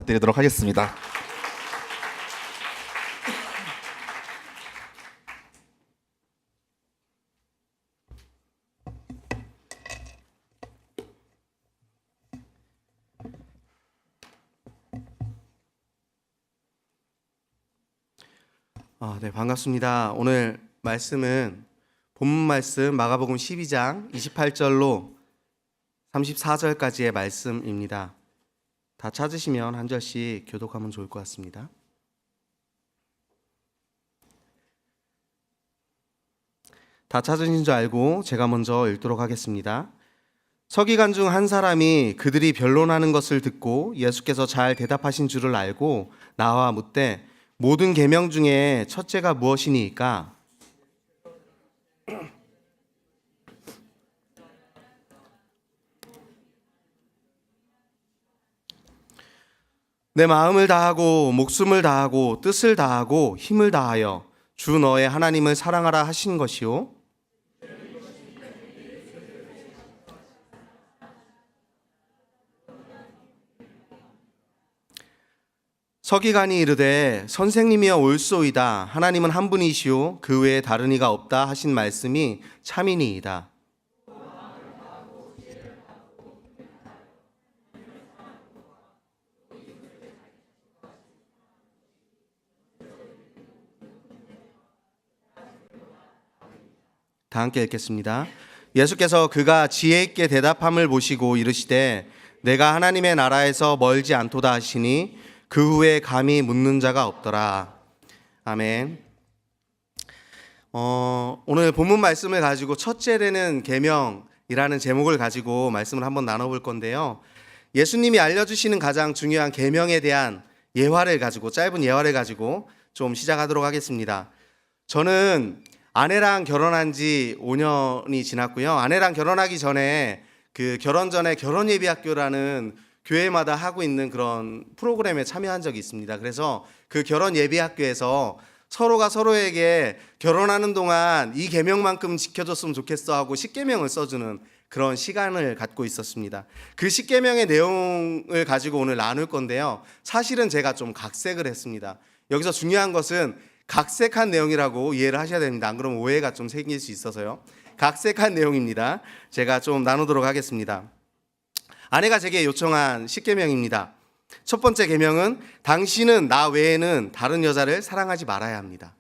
드리도록 하겠습니다. 네, 반갑습니다. 오늘 말씀은 본문 말씀 마가복음 12장 28절로 34절까지의 말씀입니다. 다 찾으시면 한 절씩 교독하면 좋을 것 같습니다. 다 찾으신 줄 알고 제가 먼저 읽도록 하겠습니다. 서기관 중 한 사람이 그들이 변론하는 것을 듣고 예수께서 잘 대답하신 줄을 알고 나와 묻되 모든 계명 중에 첫째가 무엇이니까? 내 마음을 다하고 목숨을 다하고 뜻을 다하고 힘을 다하여 주 너의 하나님을 사랑하라 하신 것이요. 서기관이 이르되 선생님이여 옳소이다. 하나님은 한 분이시요 그 외에 다른 이가 없다 하신 말씀이 참이니이다. 다 함께 읽겠습니다. 예수께서 그가 지혜 있게 대답함을 보시고 이르시되 내가 하나님의 나라에서 멀지 않도다 하시니 그 후에 감히 묻는 자가 없더라. 아멘. 오늘 본문 말씀을 가지고 첫째 되는 계명이라는 제목을 가지고 말씀을 한번 나눠볼 건데요. 예수님이 알려주시는 가장 중요한 계명에 대한 예화를 가지고 짧은 예화를 가지고 좀 시작하도록 하겠습니다. 저는 아내랑 결혼한 지 5년이 지났고요. 아내랑 결혼하기 전에 그 결혼 전에 결혼예비학교라는 교회마다 하고 있는 그런 프로그램에 참여한 적이 있습니다. 그래서 그 결혼 예비학교에서 서로가 서로에게 결혼하는 동안 이 계명만큼 지켜줬으면 좋겠어 하고 십계명을 써주는 그런 시간을 갖고 있었습니다. 그 십계명의 내용을 가지고 오늘 나눌 건데요. 사실은 제가 좀 각색을 했습니다. 여기서 중요한 것은 각색한 내용이라고 이해를 하셔야 됩니다. 안 그러면 오해가 좀 생길 수 있어서요. 각색한 내용입니다. 제가 좀 나누도록 하겠습니다. 아내가 제게 요청한 십계명입니다. 첫 번째 계명은 당신은 나 외에는 다른 여자를 사랑하지 말아야 합니다.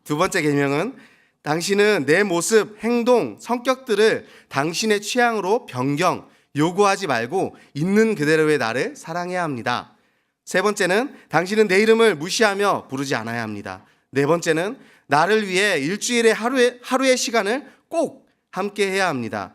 두 번째 계명은 당신은 내 모습, 행동, 성격들을 당신의 취향으로 변경, 요구하지 말고 있는 그대로의 나를 사랑해야 합니다. 세 번째는 당신은 내 이름을 무시하며 부르지 않아야 합니다. 네 번째는 나를 위해 일주일에 하루의 시간을 꼭 함께 해야 합니다.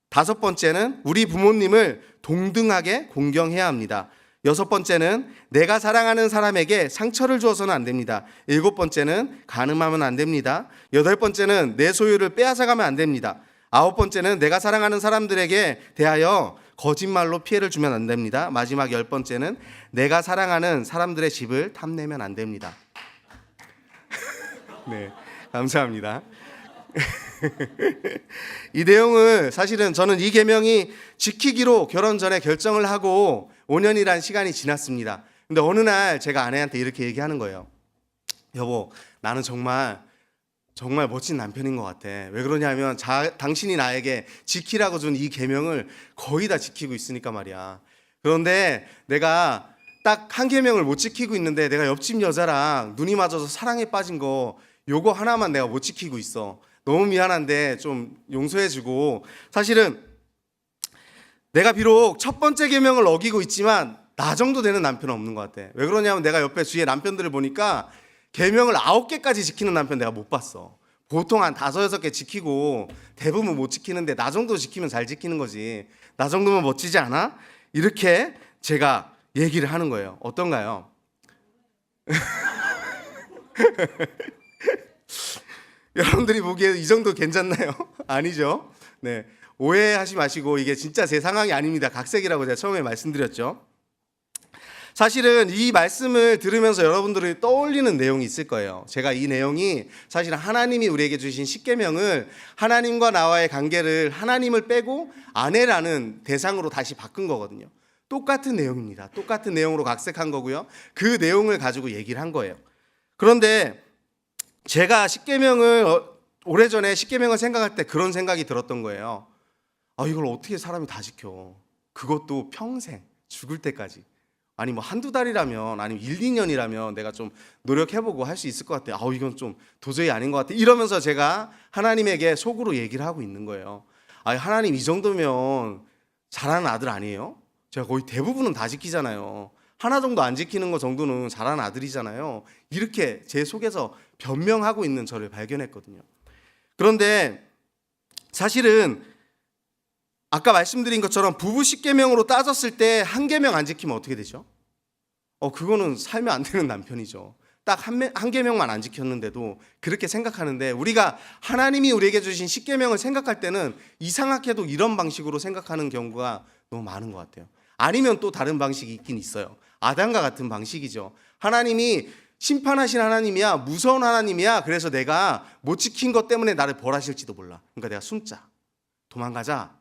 다섯 번째는 우리 부모님을 동등하게 공경해야 합니다. 여섯 번째는 내가 사랑하는 사람에게 상처를 주어서는 안 됩니다. 일곱 번째는 간음하면 안 됩니다. 여덟 번째는 내 소유를 빼앗아가면 안 됩니다. 아홉 번째는 내가 사랑하는 사람들에게 대하여 거짓말로 피해를 주면 안 됩니다. 마지막 열 번째는 내가 사랑하는 사람들의 집을 탐내면 안 됩니다. 네, 감사합니다. 이 내용을 사실은 저는 이 계명이 지키기로 결혼 전에 결정을 하고 5년이란 시간이 지났습니다. 근데 어느 날 제가 아내한테 이렇게 얘기하는 거예요. 여보, 나는 정말 멋진 남편인 것 같아. 왜 그러냐면 당신이 나에게 지키라고 준 이 계명을 거의 다 지키고 있으니까 말이야. 그런데 내가 딱 한 계명을 못 지키고 있는데 내가 옆집 여자랑 눈이 맞아서 사랑에 빠진 거 요거 하나만 내가 못 지키고 있어. 너무 미안한데 좀 용서해주고. 사실은 내가 비록 첫 번째 계명을 어기고 있지만 나 정도 되는 남편은 없는 것 같아. 왜 그러냐면 내가 옆에 주위에 남편들을 보니까 계명을 9개까지 지키는 남편 내가 못 봤어. 보통 한 5, 6개 지키고 대부분 못 지키는데 나 정도 지키면 잘 지키는 거지. 나 정도면 멋지지 않아? 이렇게 제가 얘기를 하는 거예요. 어떤가요? 여러분들이 보기에 이 정도 괜찮나요? 아니죠? 네, 오해하지 마시고 이게 진짜 제 상황이 아닙니다. 각색이라고 제가 처음에 말씀드렸죠. 사실은 이 말씀을 들으면서 여러분들이 떠올리는 내용이 있을 거예요. 제가 이 내용이 사실은 하나님이 우리에게 주신 십계명을 하나님과 나와의 관계를 하나님을 빼고 아내라는 대상으로 다시 바꾼 거거든요. 똑같은 내용입니다. 똑같은 내용으로 각색한 거고요. 그 내용을 가지고 얘기를 한 거예요. 그런데 제가 십계명을 오래전에 십계명을 생각할 때 그런 생각이 들었던 거예요. 이걸 어떻게 사람이 다 지켜? 그것도 평생 죽을 때까지. 아니 뭐 한두 달이라면, 아니면 1, 2년이라면 내가 좀 노력해보고 할 수 있을 것 같아. 이건 좀 도저히 아닌 것 같아. 이러면서 제가 하나님에게 속으로 얘기를 하고 있는 거예요. 하나님, 이 정도면 잘하는 아들 아니에요? 제가 거의 대부분은 다 지키잖아요. 하나 정도 안 지키는 거 정도는 잘하는 아들이잖아요. 이렇게 제 속에서 변명하고 있는 저를 발견했거든요. 그런데 사실은 아까 말씀드린 것처럼 부부 십계명으로 따졌을 때 한 계명 안 지키면 어떻게 되죠? 그거는 살면 안 되는 남편이죠. 딱 한 계명만 안 지켰는데도 그렇게 생각하는데, 우리가 하나님이 우리에게 주신 십계명을 생각할 때는 이상하게도 이런 방식으로 생각하는 경우가 너무 많은 것 같아요. 아니면 또 다른 방식이 있긴 있어요. 아담과 같은 방식이죠. 하나님이 심판하신 하나님이야, 무서운 하나님이야. 그래서 내가 못 지킨 것 때문에 나를 벌하실지도 몰라. 그러니까 내가 숨자, 도망가자,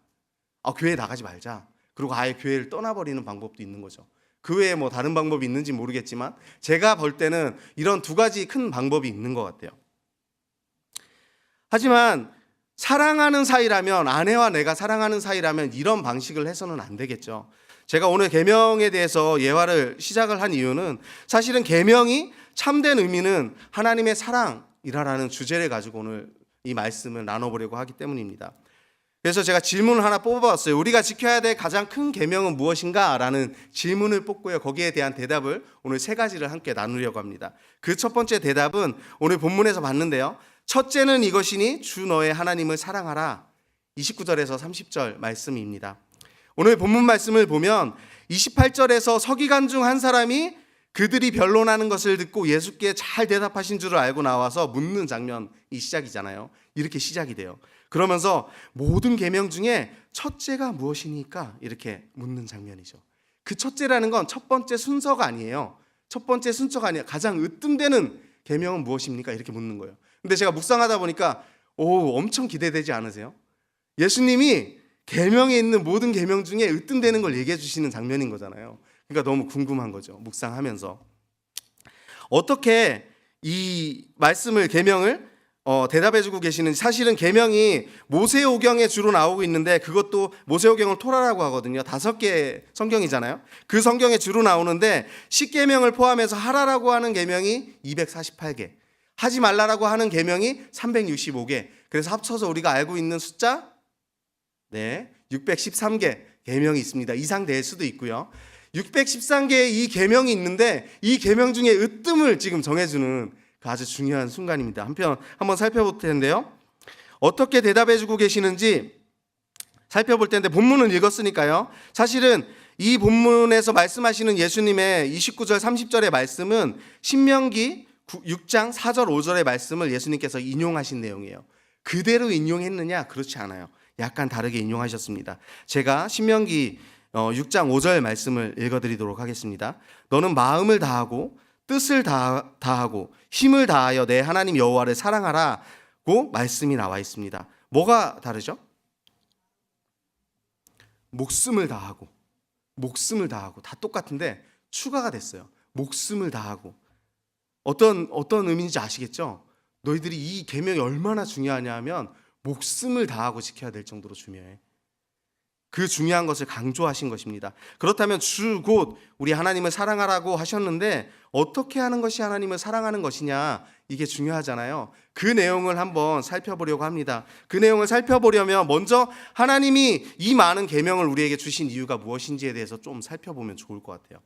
교회 나가지 말자, 그리고 아예 교회를 떠나버리는 방법도 있는 거죠. 그 외에 뭐 다른 방법이 있는지 모르겠지만 제가 볼 때는 이런 두 가지 큰 방법이 있는 것 같아요. 하지만 사랑하는 사이라면, 아내와 내가 사랑하는 사이라면 이런 방식을 해서는 안 되겠죠. 제가 오늘 계명에 대해서 예화를 시작을 한 이유는, 사실은 계명이 참된 의미는 하나님의 사랑이라는 주제를 가지고 오늘 이 말씀을 나눠보려고 하기 때문입니다. 그래서 제가 질문을 하나 뽑아봤어요. 우리가 지켜야 될 가장 큰 계명은 무엇인가? 라는 질문을 뽑고요. 거기에 대한 대답을 오늘 세 가지를 함께 나누려고 합니다. 그 첫 번째 대답은 오늘 본문에서 봤는데요. 첫째는 이것이니 주 너의 하나님을 사랑하라. 29절에서 30절 말씀입니다. 오늘 본문 말씀을 보면 28절에서 서기관 중 한 사람이 그들이 변론하는 것을 듣고 예수께 잘 대답하신 줄을 알고 나와서 묻는 장면이 시작이잖아요. 이렇게 시작이 돼요. 그러면서 모든 계명 중에 첫째가 무엇이니까 이렇게 묻는 장면이죠. 그 첫째라는 건 첫 번째 순서가 아니에요. 첫 번째 순서가 아니라 가장 으뜸되는 계명은 무엇입니까? 이렇게 묻는 거예요. 근데 제가 묵상하다 보니까 엄청 기대되지 않으세요? 예수님이 계명에 있는 모든 계명 중에 으뜸되는 걸 얘기해 주시는 장면인 거잖아요. 그러니까 너무 궁금한 거죠. 묵상하면서 어떻게 이 말씀을, 계명을 대답해주고 계시는지. 사실은 계명이 모세오경에 주로 나오고 있는데, 그것도 모세오경을 토라라고 하거든요. 5개의 성경이잖아요. 그 성경에 주로 나오는데 십계명을 포함해서 하라라고 하는 계명이 248개, 하지 말라라고 하는 계명이 365개. 그래서 합쳐서 우리가 알고 있는 숫자 613개 계명이 있습니다. 이상 될 수도 있고요. 613개의 이 계명이 있는데 이 계명 중에 으뜸을 지금 정해주는 아주 중요한 순간입니다. 한번 살펴볼 텐데요. 어떻게 대답해주고 계시는지 살펴볼 텐데, 본문을 읽었으니까요. 사실은 이 본문에서 말씀하시는 예수님의 29절 30절의 말씀은 신명기 6장 4절 5절의 말씀을 예수님께서 인용하신 내용이에요. 그대로 인용했느냐? 그렇지 않아요. 약간 다르게 인용하셨습니다. 제가 신명기 6장 5절 말씀을 읽어드리도록 하겠습니다. 너는 마음을 다하고 뜻을 다하고 힘을 다하여 내 하나님 여호와를 사랑하라고 말씀이 나와 있습니다. 뭐가 다르죠? 목숨을 다하고 다 똑같은데 추가가 됐어요. 목숨을 다하고. 어떤 의미인지 아시겠죠? 너희들이 이 계명이 얼마나 중요하냐 하면 목숨을 다하고 지켜야 될 정도로 중요해. 그 중요한 것을 강조하신 것입니다. 그렇다면 주 곧 우리 하나님을 사랑하라고 하셨는데 어떻게 하는 것이 하나님을 사랑하는 것이냐, 이게 중요하잖아요. 그 내용을 한번 살펴보려고 합니다. 그 내용을 살펴보려면 먼저 하나님이 이 많은 계명을 우리에게 주신 이유가 무엇인지에 대해서 좀 살펴보면 좋을 것 같아요.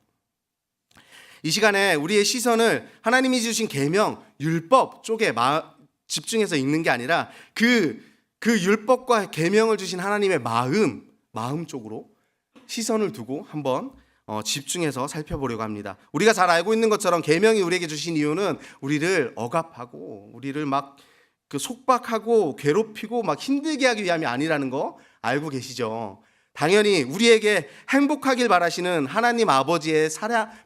이 시간에 우리의 시선을 하나님이 주신 계명, 율법 쪽에 집중해서 읽는 게 아니라 그 율법과 계명을 주신 하나님의 마음 쪽으로 시선을 두고 한번 집중해서 살펴보려고 합니다. 우리가 잘 알고 있는 것처럼 계명이 우리에게 주신 이유는 우리를 억압하고 우리를 막 속박하고 괴롭히고 막 힘들게 하기 위함이 아니라는 거 알고 계시죠? 당연히 우리에게 행복하길 바라시는 하나님 아버지의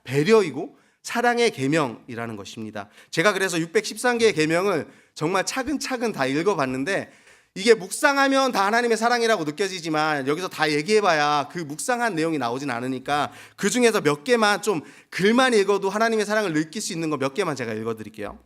배려이고 사랑의 계명이라는 것입니다. 제가 그래서 613개의 계명을 정말 차근차근 다 읽어봤는데 이게 묵상하면 다 하나님의 사랑이라고 느껴지지만 여기서 다 얘기해봐야 그 묵상한 내용이 나오진 않으니까 그 중에서 몇 개만 좀 글만 읽어도 하나님의 사랑을 느낄 수 있는 거 몇 개만 제가 읽어드릴게요.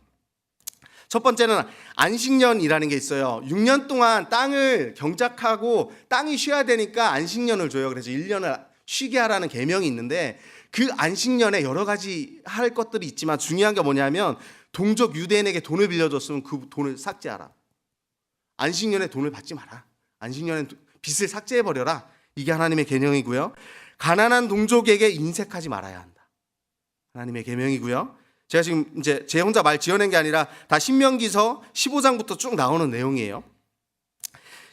첫 번째는 안식년이라는 게 있어요. 6년 동안 땅을 경작하고 땅이 쉬어야 되니까 안식년을 줘요. 그래서 1년을 쉬게 하라는 계명이 있는데 그 안식년에 여러 가지 할 것들이 있지만 중요한 게 뭐냐면 동족 유대인에게 돈을 빌려줬으면 그 돈을 삭제하라. 안식년에 돈을 받지 마라. 안식년에 빚을 삭제해버려라. 이게 하나님의 계명이고요. 가난한 동족에게 인색하지 말아야 한다. 하나님의 계명이고요. 제가 지금 이제 제 혼자 말 지어낸 게 아니라 다 신명기서 15장부터 쭉 나오는 내용이에요.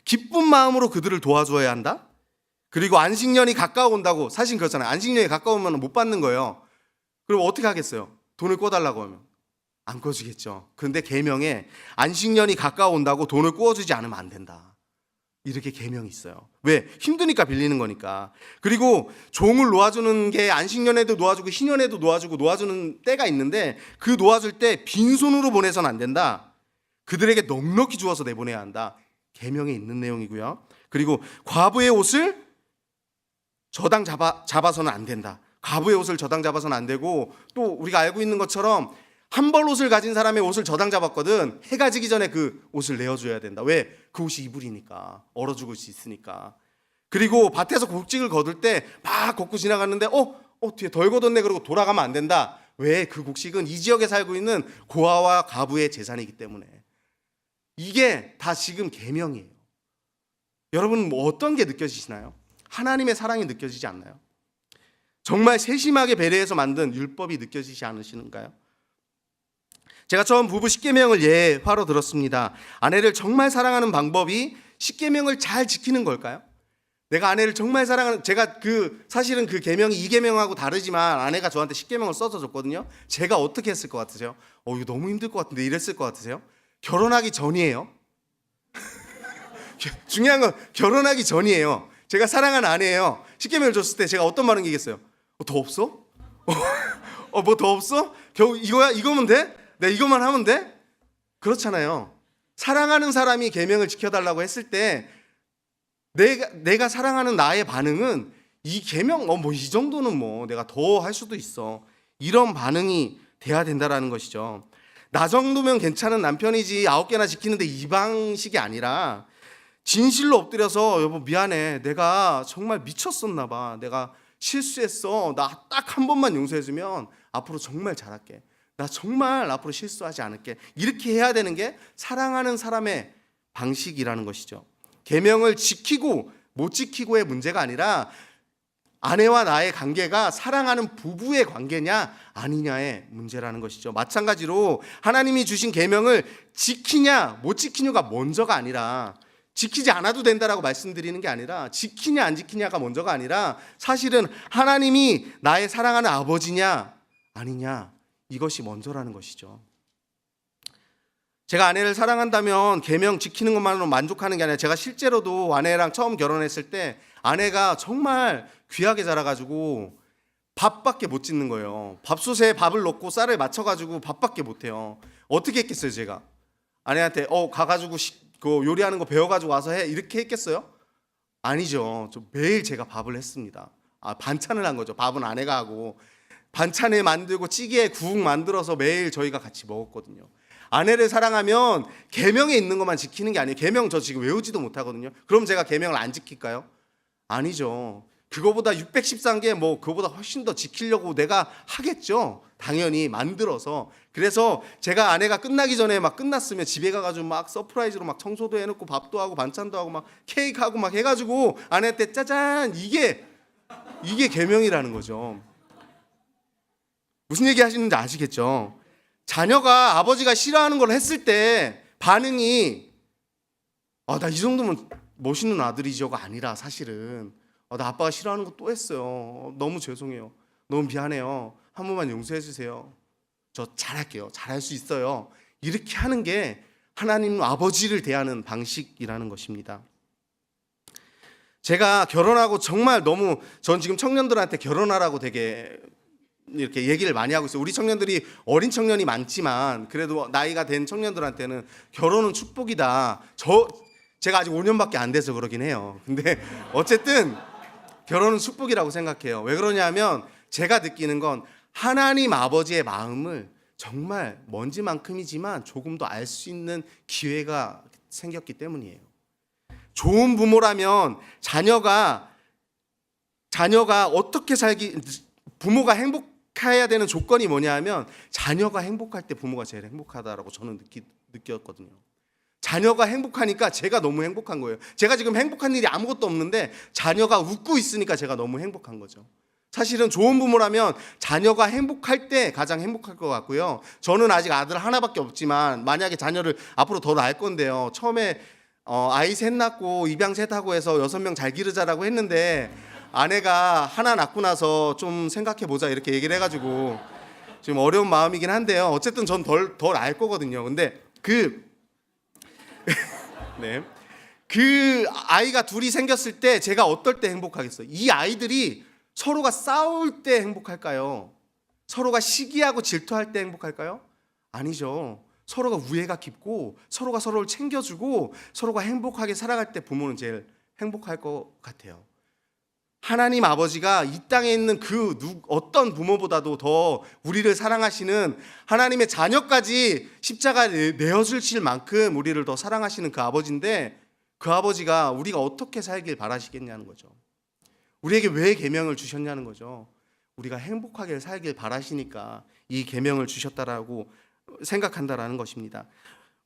기쁜 마음으로 그들을 도와줘야 한다. 그리고 안식년이 가까워온다고, 사실 그렇잖아요. 안식년이 가까우면 못 받는 거예요. 그럼 어떻게 하겠어요? 돈을 꿔달라고 하면 안 꿔주겠죠. 그런데 계명에 안식년이 가까워온다고 돈을 꿔주지 않으면 안 된다. 이렇게 계명이 있어요. 왜? 힘드니까 빌리는 거니까. 그리고 종을 놓아주는 게 안식년에도 놓아주고 희년에도 놓아주고 놓아주는 때가 있는데 그 놓아줄 때 빈손으로 보내서는 안 된다. 그들에게 넉넉히 주어서 내보내야 한다. 계명에 있는 내용이고요. 그리고 과부의 옷을 저당 잡아서는 안 된다. 과부의 옷을 저당 잡아서는 안 되고, 또 우리가 알고 있는 것처럼 한 벌 옷을 가진 사람의 옷을 저당 잡았거든. 해가 지기 전에 그 옷을 내어줘야 된다. 왜? 그 옷이 이불이니까, 얼어 죽을 수 있으니까. 그리고 밭에서 곡식을 거둘 때 막 걷고 지나갔는데 뒤에 덜 걷었네 그러고 돌아가면 안 된다. 왜? 그 곡식은 이 지역에 살고 있는 고아와 과부의 재산이기 때문에. 이게 다 지금 계명이에요. 여러분 뭐 어떤 게 느껴지시나요? 하나님의 사랑이 느껴지지 않나요? 정말 세심하게 배려해서 만든 율법이 느껴지지 않으시는가요? 제가 처음 부부 십계명을 예화로 들었습니다. 아내를 정말 사랑하는 방법이 십계명을 잘 지키는 걸까요? 내가 아내를 정말 사랑하는, 제가 사실은 그 계명이 이 계명하고 다르지만 아내가 저한테 십계명을 써서 줬거든요. 제가 어떻게 했을 것 같으세요? 이거 너무 힘들 것 같은데 이랬을 것 같으세요? 결혼하기 전이에요. 중요한 건 결혼하기 전이에요. 제가 사랑하는 아내예요. 십계명을 줬을 때 제가 어떤 반응이겠어요? 더 없어? 뭐 더 없어? 겨우 이거야? 이거면 돼? 내가 이것만 하면 돼? 그렇잖아요. 사랑하는 사람이 계명을 지켜달라고 했을 때 내가 사랑하는 나의 반응은 이 계명 뭐 이 정도는 뭐 내가 더 할 수도 있어. 이런 반응이 돼야 된다라는 것이죠. 나 정도면 괜찮은 남편이지 9개나 지키는데 이 방식이 아니라 진실로 엎드려서 여보 미안해. 내가 정말 미쳤었나 봐. 내가 실수했어. 나 딱 한 번만 용서해주면 앞으로 정말 잘할게. 나 정말 앞으로 실수하지 않을게. 이렇게 해야 되는 게 사랑하는 사람의 방식이라는 것이죠. 계명을 지키고 못 지키고의 문제가 아니라 아내와 나의 관계가 사랑하는 부부의 관계냐 아니냐의 문제라는 것이죠. 마찬가지로 하나님이 주신 계명을 지키냐 못 지키냐가 먼저가 아니라, 지키지 않아도 된다라고 말씀드리는 게 아니라 지키냐 안 지키냐가 먼저가 아니라 사실은 하나님이 나의 사랑하는 아버지냐 아니냐 이것이 먼저라는 것이죠. 제가 아내를 사랑한다면 계명 지키는 것만으로 만족하는 게 아니라, 제가 실제로도 아내랑 처음 결혼했을 때 아내가 정말 귀하게 자라가지고 밥밖에 못 짓는 거예요. 밥솥에 밥을 넣고 쌀을 맞춰가지고 밥밖에 못해요. 어떻게 했겠어요 제가? 아내한테 가가지고 그 요리하는 거 배워가지고 와서 해 이렇게 했겠어요? 아니죠. 매일 제가 밥을 했습니다. 반찬을 한 거죠. 밥은 아내가 하고 반찬을 만들고 찌개에 국 만들어서 매일 저희가 같이 먹었거든요. 아내를 사랑하면 계명에 있는 것만 지키는 게 아니에요. 계명 저 지금 외우지도 못하거든요. 그럼 제가 계명을 안 지킬까요? 아니죠. 그거보다 613개 뭐 그거보다 훨씬 더 지키려고 내가 하겠죠. 당연히 만들어서. 그래서 제가 아내가 끝나기 전에 막 끝났으면 집에 가가지고 막 서프라이즈로 막 청소도 해놓고 밥도 하고 반찬도 하고 막 케이크 하고 막 해가지고 아내한테 짜잔 이게 계명이라는 거죠. 무슨 얘기 하시는지 아시겠죠? 자녀가 아버지가 싫어하는 걸 했을 때 반응이 나 이 정도면 멋있는 아들이죠가 아니라, 사실은 나 아빠가 싫어하는 거 또 했어요. 너무 죄송해요. 너무 미안해요. 한 번만 용서해 주세요. 저 잘할게요. 잘할 수 있어요. 이렇게 하는 게 하나님 아버지를 대하는 방식이라는 것입니다. 제가 결혼하고 정말 전 지금 청년들한테 결혼하라고 되게 이렇게 얘기를 많이 하고 있어요. 우리 청년들이 어린 청년이 많지만 그래도 나이가 된 청년들한테는 결혼은 축복이다. 제가 아직 5년밖에 안 돼서 그러긴 해요. 근데 어쨌든 결혼은 축복이라고 생각해요. 왜 그러냐면 제가 느끼는 건 하나님 아버지의 마음을 정말 먼지만큼이지만 조금 더 알 수 있는 기회가 생겼기 때문이에요. 좋은 부모라면 자녀가 어떻게 부모가 행복해야 되는 조건이 뭐냐면 자녀가 행복할 때 부모가 제일 행복하다라고 저는 느꼈거든요. 자녀가 행복하니까 제가 너무 행복한 거예요. 제가 지금 행복한 일이 아무것도 없는데 자녀가 웃고 있으니까 제가 너무 행복한 거죠. 사실은 좋은 부모라면 자녀가 행복할 때 가장 행복할 것 같고요. 저는 아직 아들 하나밖에 없지만 만약에 자녀를 앞으로 더 낳을 건데요. 처음에 아이 셋 낳고 입양 셋 하고 해서 6명 잘 기르자라고 했는데 아내가 하나 낳고 나서 좀 생각해보자 이렇게 얘기를 해가지고 지금 어려운 마음이긴 한데요. 어쨌든 전 덜 낳을 거거든요. 근데 네. 그 아이가 둘이 생겼을 때 제가 어떨 때 행복하겠어요? 이 아이들이 서로가 싸울 때 행복할까요? 서로가 시기하고 질투할 때 행복할까요? 아니죠. 서로가 우애가 깊고 서로가 서로를 챙겨주고 서로가 행복하게 살아갈 때 부모는 제일 행복할 것 같아요. 하나님 아버지가 이 땅에 있는 어떤 부모보다도 더 우리를 사랑하시는 하나님의 자녀까지 십자가에 내어주실 만큼 우리를 더 사랑하시는 그 아버지인데 그 아버지가 우리가 어떻게 살길 바라시겠냐는 거죠. 우리에게 왜 계명을 주셨냐는 거죠. 우리가 행복하게 살길 바라시니까 이 계명을 주셨다라고 생각한다라는 것입니다.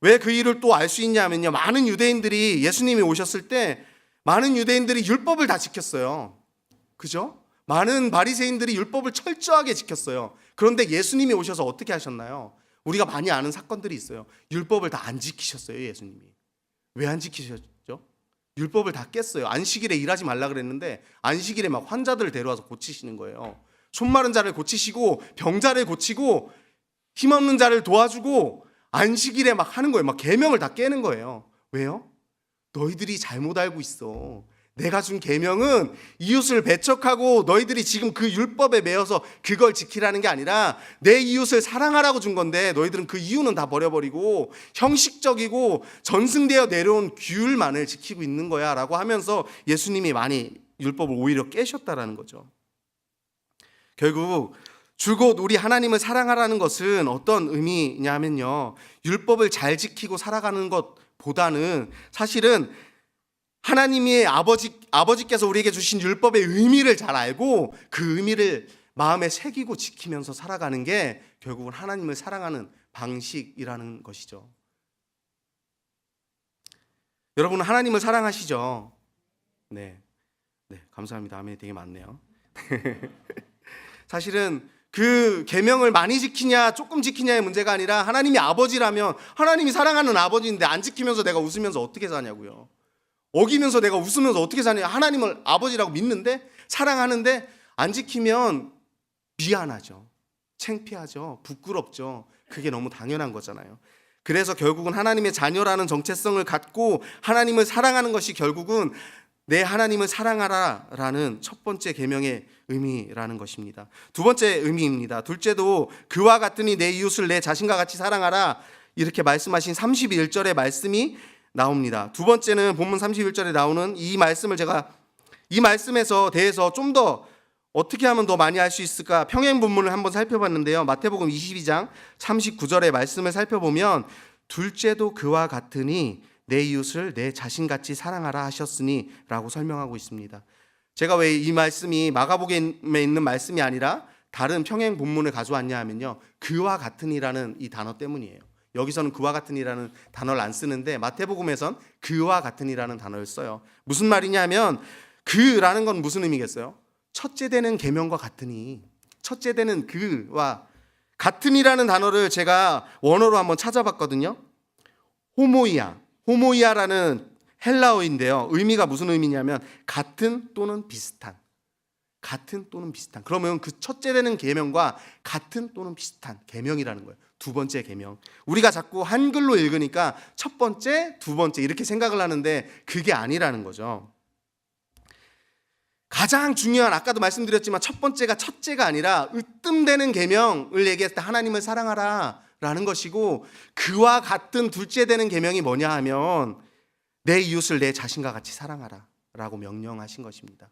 왜 그 일을 또 알 수 있냐면요. 많은 유대인들이 예수님이 오셨을 때 많은 유대인들이 율법을 다 지켰어요. 그죠? 많은 바리새인들이 율법을 철저하게 지켰어요. 그런데 예수님이 오셔서 어떻게 하셨나요? 우리가 많이 아는 사건들이 있어요. 율법을 다 안 지키셨어요, 예수님이. 왜 안 지키셨죠? 율법을 다 깼어요. 안식일에 일하지 말라 그랬는데 안식일에 막 환자들을 데려와서 고치시는 거예요. 손 마른 자를 고치시고 병자를 고치고 힘없는 자를 도와주고 안식일에 막 하는 거예요. 막 계명을 다 깨는 거예요. 왜요? 너희들이 잘못 알고 있어. 내가 준 계명은 이웃을 배척하고 너희들이 지금 그 율법에 매여서 그걸 지키라는 게 아니라 내 이웃을 사랑하라고 준 건데 너희들은 그 이유는 다 버려버리고 형식적이고 전승되어 내려온 규율만을 지키고 있는 거야 라고 하면서 예수님이 많이 율법을 오히려 깨셨다라는 거죠. 결국 줄곧 우리 하나님을 사랑하라는 것은 어떤 의미냐면요, 율법을 잘 지키고 살아가는 것보다는 사실은 하나님의 아버지께서 우리에게 주신 율법의 의미를 잘 알고 그 의미를 마음에 새기고 지키면서 살아가는 게 결국은 하나님을 사랑하는 방식이라는 것이죠. 여러분은 하나님을 사랑하시죠? 네, 감사합니다. 아멘이 되게 많네요. 사실은 그 계명을 많이 지키냐 조금 지키냐의 문제가 아니라 하나님이 아버지라면 하나님이 사랑하는 아버지인데 안 지키면서 내가 웃으면서 어떻게 사냐고요. 어기면서 내가 웃으면서 어떻게 사냐. 하나님을 아버지라고 믿는데 사랑하는데 안 지키면 미안하죠. 창피하죠. 부끄럽죠. 그게 너무 당연한 거잖아요. 그래서 결국은 하나님의 자녀라는 정체성을 갖고 하나님을 사랑하는 것이 결국은 내 하나님을 사랑하라라는 첫 번째 계명의 의미라는 것입니다. 두 번째 의미입니다. 둘째도 그와 같으니 내 이웃을 내 자신과 같이 사랑하라 이렇게 말씀하신 31절의 말씀이 나옵니다. 두 번째는 본문 31절에 나오는 이 말씀을 제가 이 말씀에서 대해서 좀 더 어떻게 하면 더 많이 알 수 있을까 평행 본문을 한번 살펴봤는데요. 마태복음 22장 39절의 말씀을 살펴보면 둘째도 그와 같으니 내 이웃을 내 자신같이 사랑하라 하셨으니 라고 설명하고 있습니다. 제가 왜 이 말씀이 마가복음에 있는 말씀이 아니라 다른 평행 본문을 가져왔냐 하면요, 그와 같으니라는 이 단어 때문이에요. 여기서는 그와 같으니라는 단어를 안 쓰는데 마태복음에선 그와 같으니라는 단어를 써요. 무슨 말이냐면 그라는 건 무슨 의미겠어요? 첫째 되는 계명과 같으니, 첫째 되는 그와 같으니라는 단어를 제가 원어로 한번 찾아봤거든요. 호모이아라는 헬라어인데요. 의미가 무슨 의미냐면 같은 또는 비슷한. 같은 또는 비슷한. 그러면 그 첫째 되는 계명과 같은 또는 비슷한 계명이라는 거예요. 두 번째 계명. 우리가 자꾸 한글로 읽으니까 첫 번째, 두 번째 이렇게 생각을 하는데 그게 아니라는 거죠. 가장 중요한, 아까도 말씀드렸지만 첫 번째가 첫째가 아니라 으뜸되는 계명을 얘기했을 때 하나님을 사랑하라 라는 것이고, 그와 같은 둘째 되는 계명이 뭐냐 하면 내 이웃을 내 자신과 같이 사랑하라 라고 명령하신 것입니다.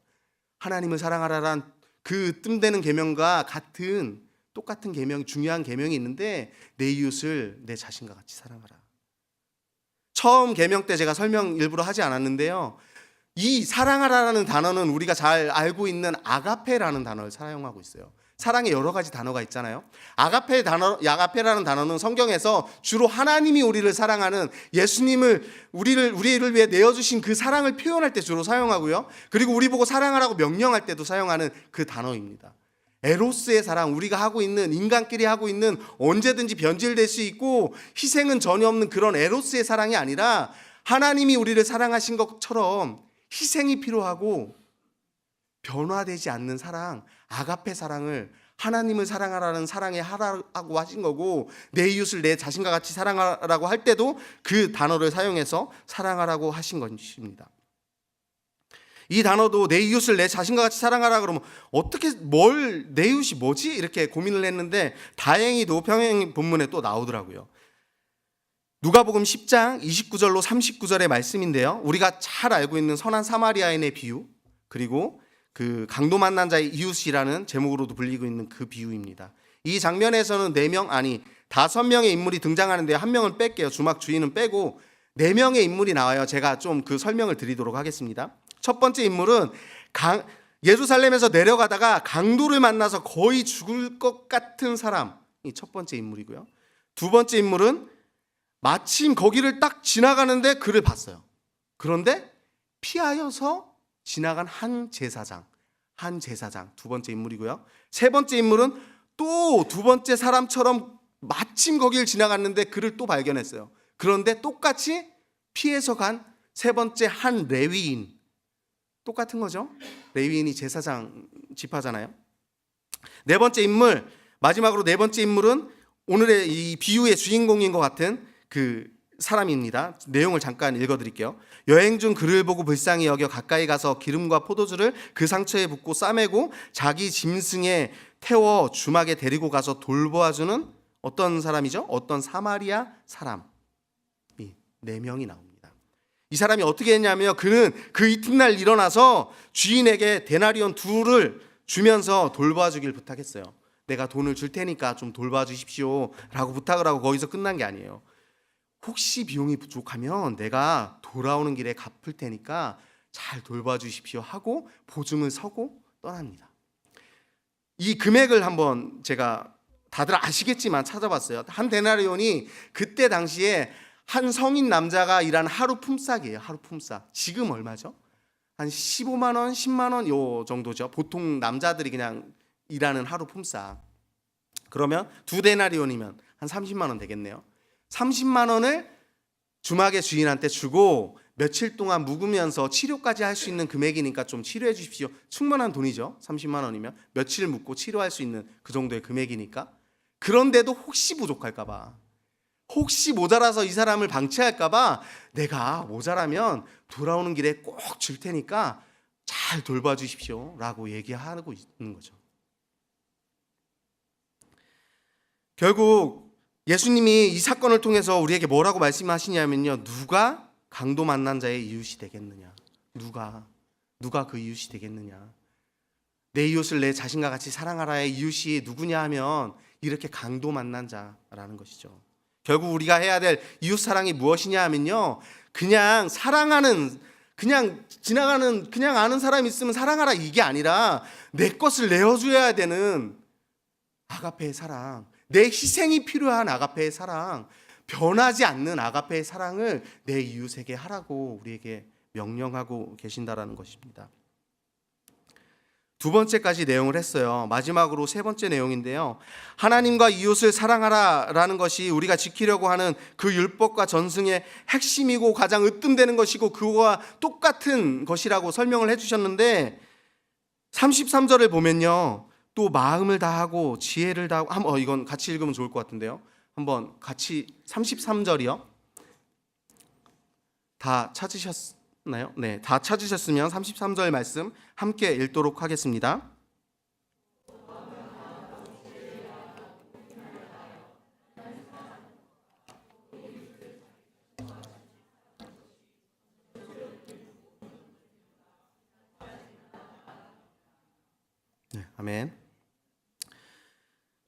하나님을 사랑하라란 그 뜸되는 계명과 똑같은 계명, 중요한 계명이 있는데 내 이웃을 내 자신과 같이 사랑하라. 처음 계명 때 제가 설명 일부러 하지 않았는데요, 이 사랑하라는 단어는 우리가 잘 알고 있는 아가페라는 단어를 사용하고 있어요. 사랑에 여러 가지 단어가 있잖아요. 아가페라는 단어는 성경에서 주로 하나님이 우리를 사랑하는, 예수님을 우리를 위해 내어주신 그 사랑을 표현할 때 주로 사용하고요. 그리고 우리 보고 사랑하라고 명령할 때도 사용하는 그 단어입니다. 에로스의 사랑, 우리가 하고 있는, 인간끼리 하고 있는, 언제든지 변질될 수 있고 희생은 전혀 없는 그런 에로스의 사랑이 아니라 하나님이 우리를 사랑하신 것처럼 희생이 필요하고 변화되지 않는 사랑, 아가페 사랑을, 하나님을 사랑하라는 사랑에 하라고 하신 거고, 내 이웃을 내 자신과 같이 사랑하라고 할 때도 그 단어를 사용해서 사랑하라고 하신 것입니다. 이 단어도 내 이웃을 내 자신과 같이 사랑하라 그러면 내 이웃이 뭐지? 이렇게 고민을 했는데 다행히도 평행 본문에 또 나오더라고요. 누가복음 10장 29절로 39절의 말씀인데요, 우리가 잘 알고 있는 선한 사마리아인의 비유, 그리고 그 강도 만난 자의 이웃이라는 제목으로도 불리고 있는 그 비유입니다. 이 장면에서는 5명의 인물이 등장하는데 한 명은 뺄게요. 주막 주인은 빼고 4명의 인물이 나와요. 제가 좀 그 설명을 드리도록 하겠습니다. 첫 번째 인물은 예루살렘에서 내려가다가 강도를 만나서 거의 죽을 것 같은 사람이 첫 번째 인물이고요. 두 번째 인물은 마침 거기를 딱 지나가는데 그를 봤어요. 그런데 피하여서 지나간 한 제사장 두 번째 인물이고요. 세 번째 인물은 또 두 번째 사람처럼 마침 거기를 지나갔는데 그를 또 발견했어요. 그런데 똑같이 피해서 간 세 번째 한 레위인, 똑같은 거죠. 레위인이 제사장 지파잖아요. 마지막으로 네 번째 인물은 오늘의 이 비유의 주인공인 것 같은 그 사람입니다. 내용을 잠깐 읽어드릴게요. 여행 중 그를 보고 불쌍히 여겨 가까이 가서 기름과 포도주를 그 상처에 붓고 싸매고 자기 짐승에 태워 주막에 데리고 가서 돌보아주는 어떤 사람이죠? 어떤 사마리아 사람이 4명이 나옵니다. 이 사람이 어떻게 했냐면, 그는 그 이튿날 일어나서 주인에게 데나리온 2를 주면서 돌봐주길 부탁했어요. 내가 돈을 줄 테니까 좀 돌봐주십시오 라고 부탁을 하고 거기서 끝난 게 아니에요. 혹시 비용이 부족하면 내가 돌아오는 길에 갚을 테니까 잘 돌봐주십시오 하고 보증을 서고 떠납니다. 이 금액을 한번 제가 다들 아시겠지만 찾아봤어요. 한 데나리온이 그때 당시에 한 성인 남자가 일한 하루 품삯이에요. 하루 품삯. 지금 얼마죠? 한 15만 원, 10만 원 요 정도죠. 보통 남자들이 그냥 일하는 하루 품삯. 그러면 2데나리온이면 한 30만 원 되겠네요. 30만 원을 주막의 주인한테 주고 며칠 동안 묵으면서 치료까지 할 수 있는 금액이니까 좀 치료해 주십시오. 충분한 돈이죠. 30만 원이면 며칠 묵고 치료할 수 있는 그 정도의 금액이니까. 그런데도 혹시 부족할까 봐, 혹시 모자라서 이 사람을 방치할까 봐 내가 모자라면 돌아오는 길에 꼭 줄 테니까 잘 돌봐주십시오 라고 얘기하고 있는 거죠. 결국 예수님이 이 사건을 통해서 우리에게 뭐라고 말씀하시냐면요, 누가 강도 만난 자의 이웃이 되겠느냐, 누가 그 이웃이 되겠느냐, 내 이웃을 내 자신과 같이 사랑하라의 이웃이 누구냐 하면 이렇게 강도 만난 자라는 것이죠. 결국 우리가 해야 될 이웃 사랑이 무엇이냐 하면요, 그냥 사랑하는, 그냥 지나가는, 그냥 아는 사람이 있으면 사랑하라 이게 아니라 내 것을 내어줘야 되는 아가페의 사랑, 내 희생이 필요한 아가페의 사랑, 변하지 않는 아가페의 사랑을 내 이웃에게 하라고 우리에게 명령하고 계신다라는 것입니다. 두 번째까지 내용을 했어요. 마지막으로 세 번째 내용인데요, 하나님과 이웃을 사랑하라라는 것이 우리가 지키려고 하는 그 율법과 전승의 핵심이고 가장 으뜸되는 것이고 그거와 똑같은 것이라고 설명을 해주셨는데, 33절을 보면요, 또 마음을 다하고 지혜를 다하고, 이건 같이 읽으면 좋을 것 같은데요, 한번 같이 33절이요. 다 찾으셨나요? 네, 다 찾으셨으면 33절 말씀 함께 읽도록 하겠습니다. 아멘.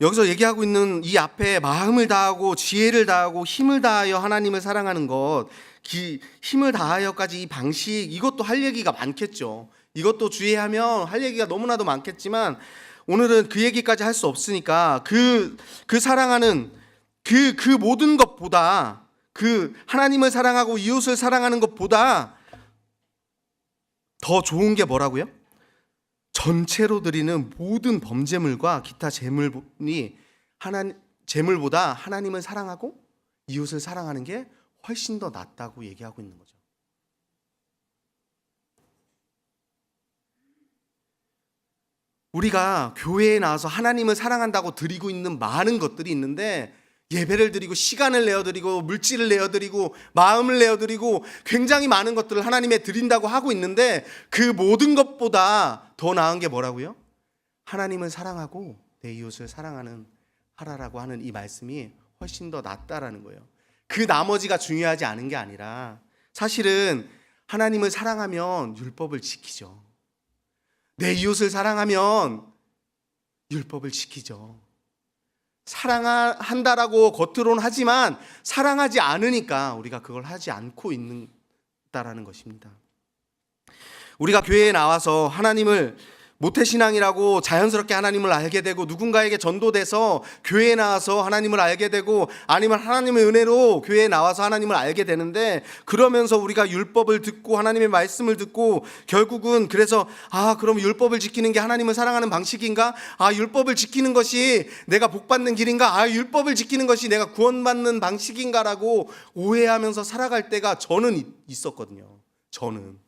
여기서 얘기하고 있는 이 앞에 마음을 다하고 지혜를 다하고 힘을 다하여 하나님을 사랑하는 것, 힘을 다하여까지 이 방식, 이것도 할 얘기가 많겠죠. 이것도 주의하면 할 얘기가 너무나도 많겠지만 오늘은 그 얘기까지 할 수 없으니까 그 사랑하는 그 모든 것보다, 그 하나님을 사랑하고 이웃을 사랑하는 것보다 더 좋은 게 뭐라고요? 전체로 드리는 모든 범제물과 기타 제물보다 하나님을 사랑하고 이웃을 사랑하는 게 훨씬 더 낫다고 얘기하고 있는 거죠. 우리가 교회에 나와서 하나님을 사랑한다고 드리고 있는 많은 것들이 있는데, 예배를 드리고 시간을 내어드리고 물질을 내어드리고 마음을 내어드리고 굉장히 많은 것들을 하나님에 드린다고 하고 있는데, 그 모든 것보다 더 나은 게 뭐라고요? 하나님을 사랑하고 내 이웃을 하라라고 하는 이 말씀이 훨씬 더 낫다라는 거예요. 그 나머지가 중요하지 않은 게 아니라, 사실은 하나님을 사랑하면 율법을 지키죠. 내 이웃을 사랑하면 율법을 지키죠. 사랑한다라고 겉으로는 하지만 사랑하지 않으니까 우리가 그걸 하지 않고 있다라는 것입니다. 우리가 교회에 나와서 하나님을 모태신앙이라고 자연스럽게 하나님을 알게 되고, 누군가에게 전도돼서 교회에 나와서 하나님을 알게 되고, 아니면 하나님의 은혜로 교회에 나와서 하나님을 알게 되는데, 그러면서 우리가 율법을 듣고 하나님의 말씀을 듣고 결국은 그래서 그럼 율법을 지키는 게 하나님을 사랑하는 방식인가? 율법을 지키는 것이 내가 복받는 길인가? 율법을 지키는 것이 내가 구원받는 방식인가라고 오해하면서 살아갈 때가 저는 있었거든요. 저는.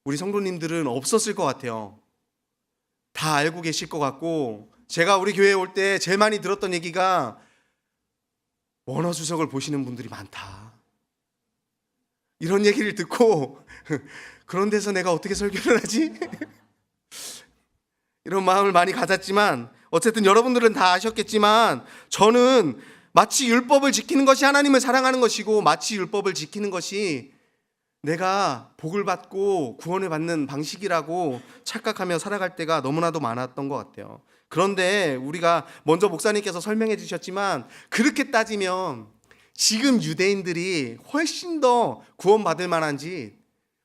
우리 성도님들은 없었을 것 같아요. 다 알고 계실 것 같고, 제가 우리 교회에 올 때 제일 많이 들었던 얘기가 원어주석을 보시는 분들이 많다, 이런 얘기를 듣고 그런 데서 내가 어떻게 설교를 하지? 이런 마음을 많이 가졌지만, 어쨌든 여러분들은 다 아셨겠지만 저는 마치 율법을 지키는 것이 하나님을 사랑하는 것이고, 마치 율법을 지키는 것이 내가 복을 받고 구원을 받는 방식이라고 착각하며 살아갈 때가 너무나도 많았던 것 같아요. 그런데 우리가 먼저 목사님께서 설명해 주셨지만, 그렇게 따지면 지금 유대인들이 훨씬 더 구원받을 만한 짓,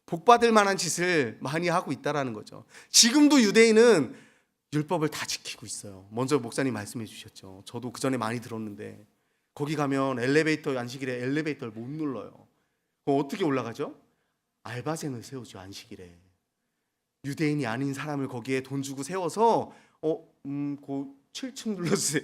복받을 만한 짓을 많이 하고 있다는 거죠. 지금도 유대인은 율법을 다 지키고 있어요. 먼저 목사님 말씀해 주셨죠. 저도 그 전에 많이 들었는데, 거기 가면 안식일에 엘리베이터를 못 눌러요. 어떻게 올라가죠? 알바생을 세우죠. 안식일에 유대인이 아닌 사람을 거기에 돈 주고 세워서 그 7층 눌러주세요.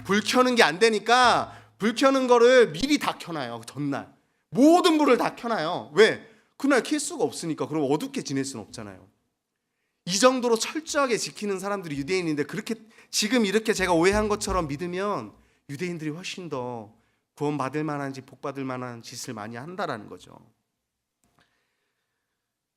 불 켜는 게 안 되니까 불 켜는 거를 미리 다 켜놔요. 전날 모든 불을 다 켜놔요. 왜? 그날 켤 수가 없으니까. 그럼 어둡게 지낼 수는 없잖아요. 이 정도로 철저하게 지키는 사람들이 유대인인데, 그렇게 지금 이렇게 제가 오해한 것처럼 믿으면 유대인들이 훨씬 더 구원받을 만한 짓, 복받을 만한 짓을 많이 한다라는 거죠.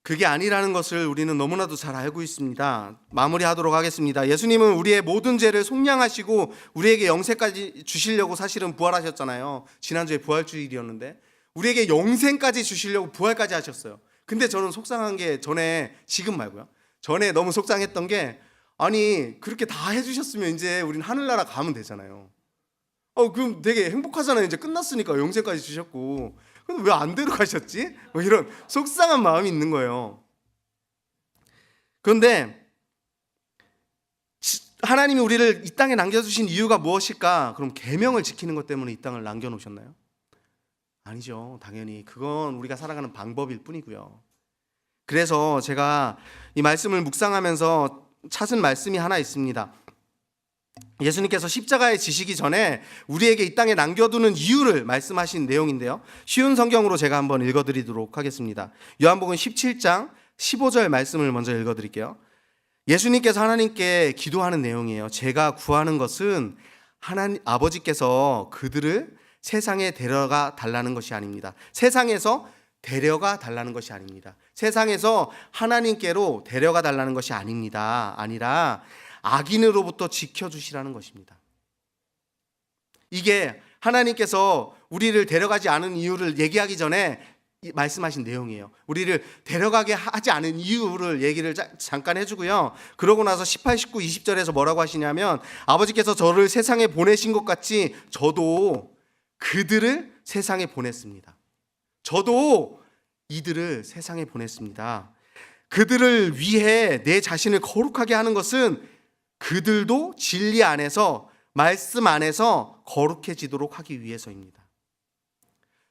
그게 아니라는 것을 우리는 너무나도 잘 알고 있습니다. 마무리하도록 하겠습니다. 예수님은 우리의 모든 죄를 속량하시고 우리에게 영생까지 주시려고 사실은 부활하셨잖아요. 지난주에 부활주일이었는데 우리에게 영생까지 주시려고 부활까지 하셨어요. 근데 저는 속상한 게, 지금 말고요, 전에 너무 속상했던 게, 아니 그렇게 다 해주셨으면 이제 우린 하늘나라 가면 되잖아요. 그럼 되게 행복하잖아요. 이제 끝났으니까 영생까지 주셨고. 근데 왜 안 데려가셨지? 이런 속상한 마음이 있는 거예요. 그런데 하나님이 우리를 이 땅에 남겨주신 이유가 무엇일까? 그럼 계명을 지키는 것 때문에 이 땅을 남겨놓으셨나요? 아니죠. 당연히 그건 우리가 살아가는 방법일 뿐이고요. 그래서 제가 이 말씀을 묵상하면서 찾은 말씀이 하나 있습니다. 예수님께서 십자가에 지시기 전에 우리에게 이 땅에 남겨두는 이유를 말씀하신 내용인데요, 쉬운 성경으로 제가 한번 읽어드리도록 하겠습니다. 요한복음 17장 15절 말씀을 먼저 읽어드릴게요. 예수님께서 하나님께 기도하는 내용이에요. 제가 구하는 것은 하나님 아버지께서 그들을 세상에 데려가 달라는 것이 아닙니다. 세상에서 데려가 달라는 것이 아닙니다. 세상에서 하나님께로 데려가 달라는 것이 아닙니다. 아니라 악인으로부터 지켜주시라는 것입니다. 이게 하나님께서 우리를 데려가지 않은 이유를 얘기하기 전에 말씀하신 내용이에요. 우리를 데려가게 하지 않은 이유를 얘기를 잠깐 해주고요. 그러고 나서 18, 19, 20절에서 뭐라고 하시냐면 아버지께서 저를 세상에 보내신 것 같이 저도 그들을 세상에 보냈습니다. 저도 이들을 세상에 보냈습니다. 그들을 위해 내 자신을 거룩하게 하는 것은 그들도 진리 안에서 말씀 안에서 거룩해지도록 하기 위해서입니다.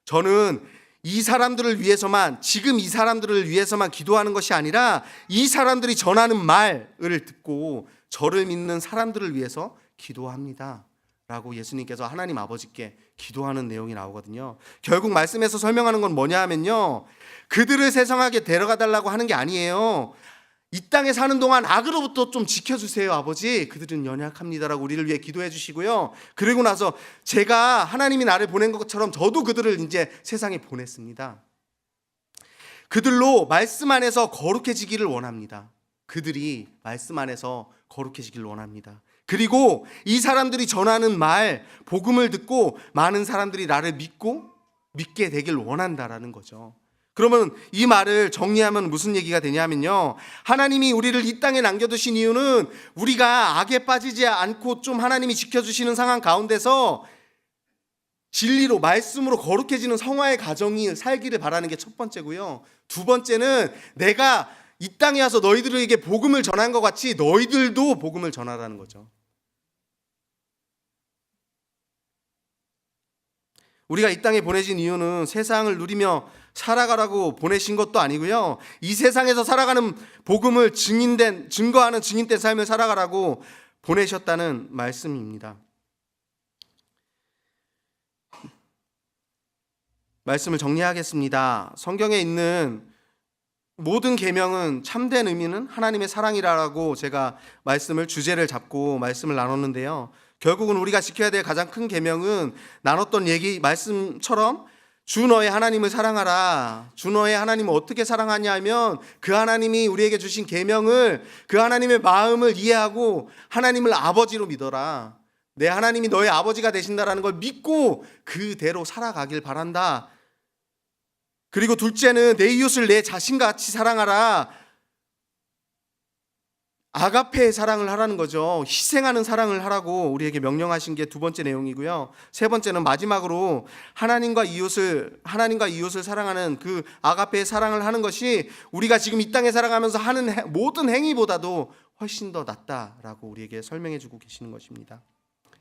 저는 이 사람들을 위해서만, 지금 이 사람들을 위해서만 기도하는 것이 아니라 이 사람들이 전하는 말을 듣고 저를 믿는 사람들을 위해서 기도합니다 라고 예수님께서 하나님 아버지께 기도하는 내용이 나오거든요. 결국 말씀에서 설명하는 건 뭐냐 하면요, 그들을 세상에 데려가 달라고 하는 게 아니에요. 이 땅에 사는 동안 악으로부터 좀 지켜주세요 아버지, 그들은 연약합니다라고 우리를 위해 기도해 주시고요. 그리고 나서 제가 하나님이 나를 보낸 것처럼 저도 그들을 이제 세상에 보냈습니다. 그들로 말씀 안에서 거룩해지기를 원합니다. 그들이 말씀 안에서 거룩해지기를 원합니다. 그리고 이 사람들이 전하는 말, 복음을 듣고 많은 사람들이 나를 믿게 되길 원한다라는 거죠. 그러면 이 말을 정리하면 무슨 얘기가 되냐면요, 하나님이 우리를 이 땅에 남겨두신 이유는 우리가 악에 빠지지 않고 좀 하나님이 지켜주시는 상황 가운데서 진리로 말씀으로 거룩해지는 성화의 가정이 살기를 바라는 게 첫 번째고요. 두 번째는 내가 이 땅에 와서 너희들에게 복음을 전한 것 같이 너희들도 복음을 전하라는 거죠. 우리가 이 땅에 보내진 이유는 세상을 누리며 살아가라고 보내신 것도 아니고요, 이 세상에서 살아가는 복음을 증거하는 증인된 삶을 살아가라고 보내셨다는 말씀입니다. 말씀을 정리하겠습니다. 성경에 있는 모든 계명은 참된 의미는 하나님의 사랑이라고 제가 주제를 잡고 말씀을 나눴는데요, 결국은 우리가 지켜야 될 가장 큰 계명은 나눴던 말씀처럼 주 너의 하나님을 사랑하라. 주 너의 하나님을 어떻게 사랑하냐 하면 그 하나님이 우리에게 주신 계명을, 그 하나님의 마음을 이해하고 하나님을 아버지로 믿어라. 내 하나님이 너의 아버지가 되신다라는 걸 믿고 그대로 살아가길 바란다. 그리고 둘째는 내 이웃을 내 자신같이 사랑하라. 아가페의 사랑을 하라는 거죠. 희생하는 사랑을 하라고 우리에게 명령하신 게 두 번째 내용이고요. 세 번째는 마지막으로 하나님과 이웃을 사랑하는 그 아가페의 사랑을 하는 것이 우리가 지금 이 땅에 살아가면서 하는 모든 행위보다도 훨씬 더 낫다라고 우리에게 설명해 주고 계시는 것입니다.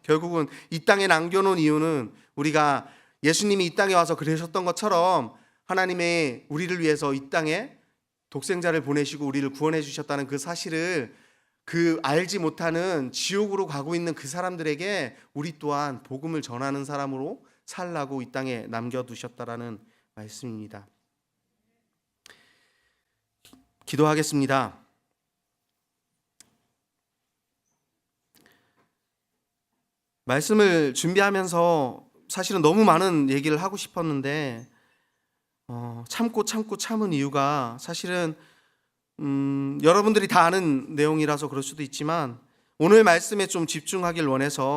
결국은 이 땅에 남겨놓은 이유는 우리가 예수님이 이 땅에 와서 그러셨던 것처럼 하나님의 우리를 위해서 이 땅에 독생자를 보내시고 우리를 구원해 주셨다는 그 사실을 알지 못하는 지옥으로 가고 있는 그 사람들에게 우리 또한 복음을 전하는 사람으로 살라고 이 땅에 남겨두셨다라는 말씀입니다. 기도하겠습니다. 말씀을 준비하면서 사실은 너무 많은 얘기를 하고 싶었는데 참은 이유가 사실은 여러분들이 다 아는 내용이라서 그럴 수도 있지만 오늘 말씀에 좀 집중하길 원해서